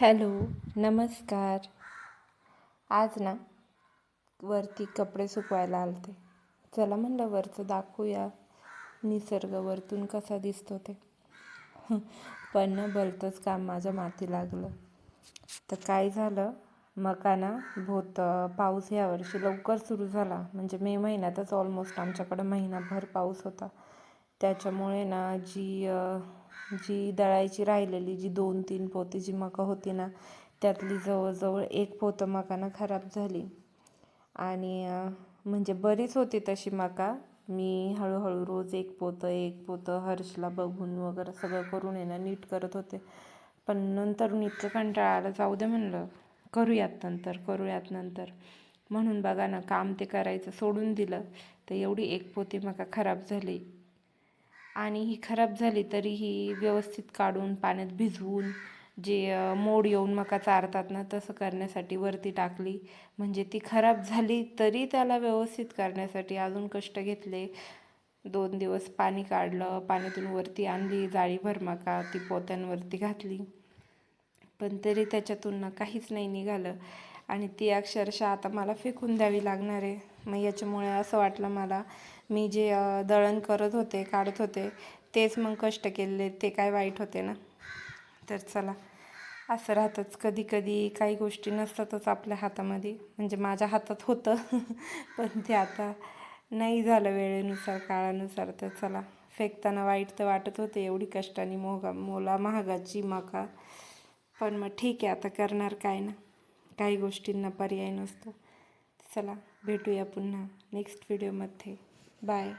Hello, नमस्कार. आज ना वरती कपडे सुकवायला आलते. चला म्हणलं वरचं दाखवूया निसर्ग वरतून कसा दिसतो ते. पण ना भलतंच काम माझ्या माथी लागलं. तर काय झालं, मका ना पाऊस यावर्षी लवकर सुरू झाला. म्हणजे मे महिन्यातच ऑलमोस्ट आमच्याकडं महिनाभर पाऊस होता. त्याच्यामुळे ना जी दळायची राहिलेली जी 2-3 पोती जी मका होती ना, त्यातली जवळजवळ 1 पोतं मका ना खराब झाली. आणि म्हणजे बरीच होती तशी मका. मी हळूहळू रोज 1 पोतं हर्षला बघून वगैरे सगळं करून आहे ना नीट करत होते. पण नंतर इतकं कंटाळा आला, जाऊ दे म्हणलं, करूयात नंतर म्हणून बघा ना, काम ते करायचं सोडून दिलं. तर एवढी 1 पोती मका खराब झाली. आणि ही खराब झाली तरी ही व्यवस्थित काढून पाण्यात भिजवून जे मोड येऊन मका चारतात ना, तसं करण्यासाठी वरती टाकली. म्हणजे ती खराब झाली तरी त्याला व्यवस्थित करण्यासाठी अजून कष्ट घेतले. 2 दिवस पाणी काढलं, पाण्यातून वरती आणली, जाळीभर मका ती पोत्यांवरती घातली. पण तरी त्याच्यातून ना काहीच नाही निघालं. आणि ती अक्षरशः आता मला फेकून द्यावी लागणार आहे. मग याच्यामुळे असं वाटलं मला, मी जे दळण करत होते, काढत होते, तेच मग कष्ट केले ते काय वाईट होते ना. तर चला, असं राहतंच कधी कधी, काही गोष्टी नसतातच आपल्या हातामध्ये. म्हणजे माझ्या हातात होतं पण ते आता नाही झालं वेळेनुसार, काळानुसार. तर चला, फेकताना वाईट तर वाटत होते, एवढी कष्टाने महागाची मका. पण मग ठीक आहे, आता करणार काय ना, काही गोष्टींना पर्याय नसतो. चला, भेटूया पुन्हा नेक्स्ट व्हिडिओमध्ये. बाय.